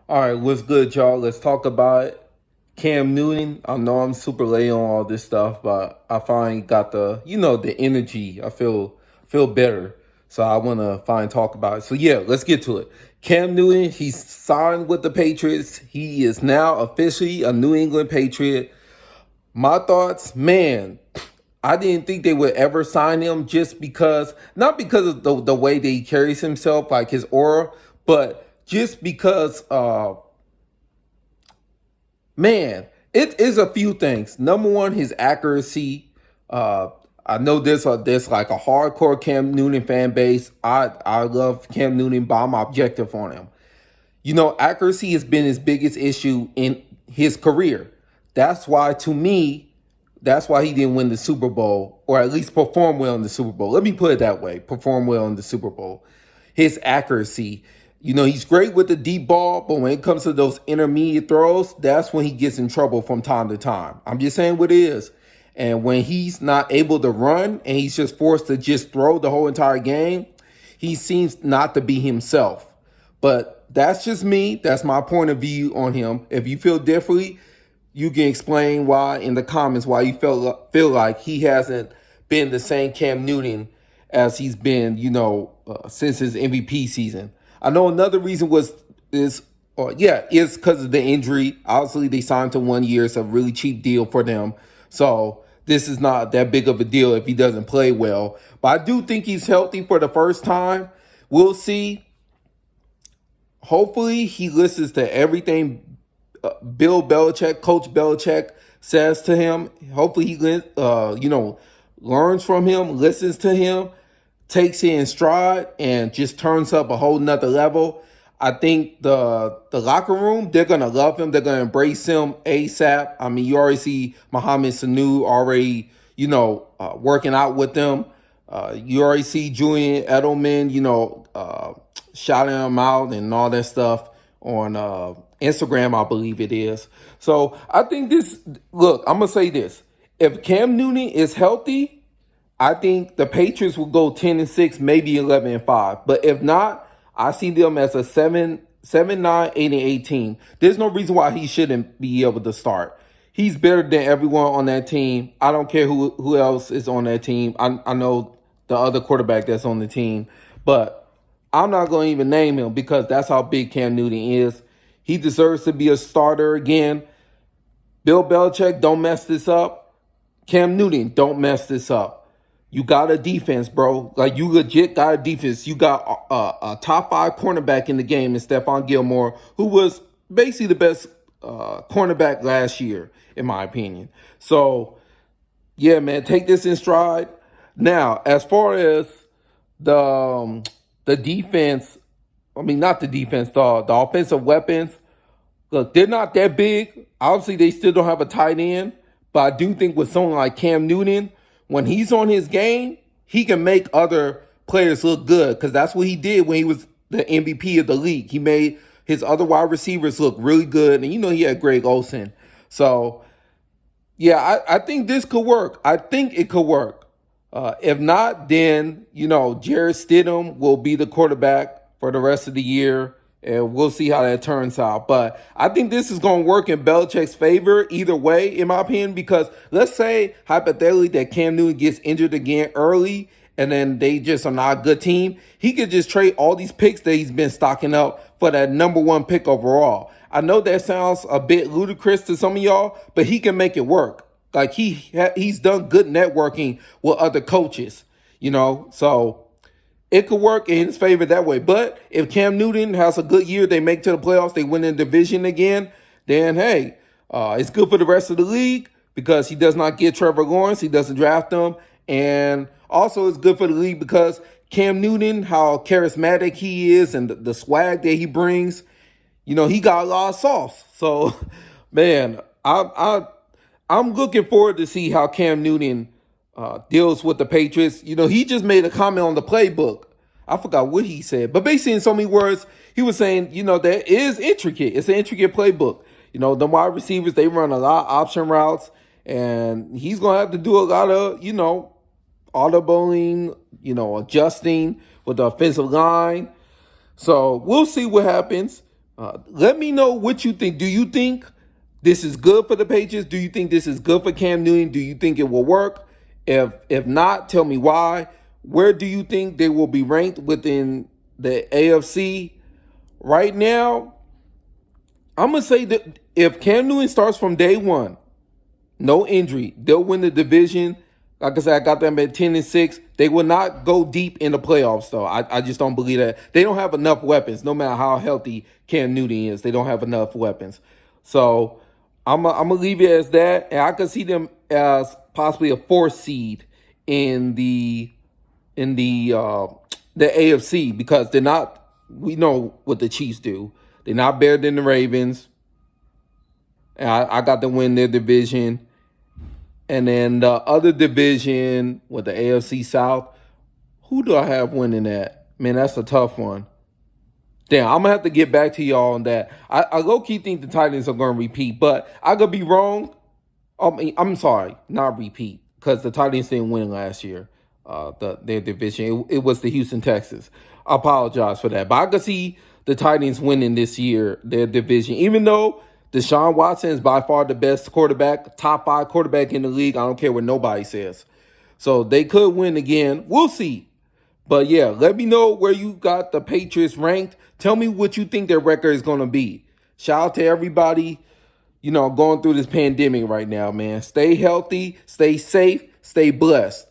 All right, what's good, y'all? Let's talk about Cam Newton. I know I'm super late on all this stuff, but I finally got the energy. I feel better, so I want to finally talk about it. So yeah, let's get to it. Cam Newton, he's signed with the Patriots. He is now officially a New England Patriot. My thoughts, man. I didn't think they would ever sign him just because, not because of the way that he carries himself, like his aura, but just because man, it is a few things. Number one, his accuracy. Uh, I know there's like a hardcore Cam Newton fan base. I love Cam Newton, but I'm objective on him. Accuracy has been his biggest issue in his career. That's why, to me, that's why he didn't win the Super Bowl, or at least perform well in the Super Bowl. Let me put it that way: perform well in the Super Bowl. His accuracy. He's great with the deep ball, but when it comes to those intermediate throws, that's when he gets in trouble from time to time. I'm just saying what it is. And when he's not able to run and he's just forced to just throw the whole entire game, he seems not to be himself. But that's just me. That's my point of view on him. If you feel differently, you can explain why in the comments why you feel like he hasn't been the same Cam Newton as he's been, since his MVP season. I know another reason is because of the injury. Obviously, they signed to 1 year. It's a really cheap deal for them. So this is not that big of a deal if he doesn't play well. But I do think he's healthy for the first time. We'll see. Hopefully, he listens to everything Bill Belichick, Coach Belichick says to him. Hopefully, he learns from him, listens to him, takes it in stride, and just turns up a whole nother level. I think the locker room, they're gonna love him. They're gonna embrace him ASAP. I mean, you already see Mohamed Sanu already, working out with them. You already see Julian Edelman, shouting him out and all that stuff on Instagram, I believe it is. So I think look, I'm going to say this. If Cam Newton is healthy, I think the Patriots will go 10-6, maybe 11-5. But if not, I see them as a 7-9, 8-8 team. There's no reason why he shouldn't be able to start. He's better than everyone on that team. I don't care who else is on that team. I know the other quarterback that's on the team. But I'm not going to even name him because that's how big Cam Newton is. He deserves to be a starter again. Bill Belichick, don't mess this up. Cam Newton, don't mess this up. You got a defense, bro. Like, you legit got a defense. You got a top 5 cornerback in the game in Stephon Gilmore, who was basically the best cornerback last year, in my opinion. So, yeah, man, take this in stride. Now, as far as the defense, not the defense, the offensive weapons, look, they're not that big. Obviously, they still don't have a tight end. But I do think with someone like Cam Newton, when he's on his game, he can make other players look good because that's what he did when he was the MVP of the league. He made his other wide receivers look really good. And he had Greg Olsen. So, yeah, I think this could work. I think it could work. If not, then, Jarrett Stidham will be the quarterback for the rest of the year, and we'll see how that turns out. But I think this is going to work in Belichick's favor either way, in my opinion, because let's say, hypothetically, that Cam Newton gets injured again early, and then they just are not a good team. He could just trade all these picks that he's been stocking up for that number 1 pick overall. I know that sounds a bit ludicrous to some of y'all, but he can make it work. Like, he's done good networking with other coaches, so it could work in his favor that way. But if Cam Newton has a good year, they make to the playoffs, they win the division again, then, hey, it's good for the rest of the league because he does not get Trevor Lawrence. He doesn't draft him. And also it's good for the league because Cam Newton, how charismatic he is and the swag that he brings, he got a lot of sauce. So, man, I'm looking forward to see how Cam Newton deals with the Patriots. He just made a comment on the playbook. I forgot what he said. But basically, in so many words, he was saying, that is intricate. It's an intricate playbook. The wide receivers, they run a lot of option routes. And he's going to have to do a lot of, audibling, adjusting with the offensive line. So we'll see what happens. Let me know what you think. Do you think this is good for the Patriots? Do you think this is good for Cam Newton? Do you think it will work? If not, tell me why. Where do you think they will be ranked within the AFC? Right now, I'm gonna say that if Cam Newton starts from day one, no injury, they'll win the division. Like I said, I got them at 10-6. They will not go deep in the playoffs, though. I just don't believe that. They don't have enough weapons, no matter how healthy Cam Newton is. They don't have enough weapons. So I'm gonna leave it as that. And I could see them as possibly a fourth seed in the AFC because they're not. We know what the Chiefs do. They're not better than the Ravens. And I got them win their division. And then the other division with the AFC South, who do I have winning that? Man, that's a tough one. Damn, I'm going to have to get back to y'all on that. I low-key think the Titans are going to repeat, but I could be wrong. I'm sorry, not repeat, because the Titans didn't win last year, their division. It was the Houston Texans. I apologize for that. But I could see the Titans winning this year, their division, even though Deshaun Watson is by far the best quarterback, top 5 quarterback in the league. I don't care what nobody says. So they could win again. We'll see. But yeah, let me know where you got the Patriots ranked. Tell me what you think their record is going to be. Shout out to everybody, going through this pandemic right now, man. Stay healthy, stay safe, stay blessed.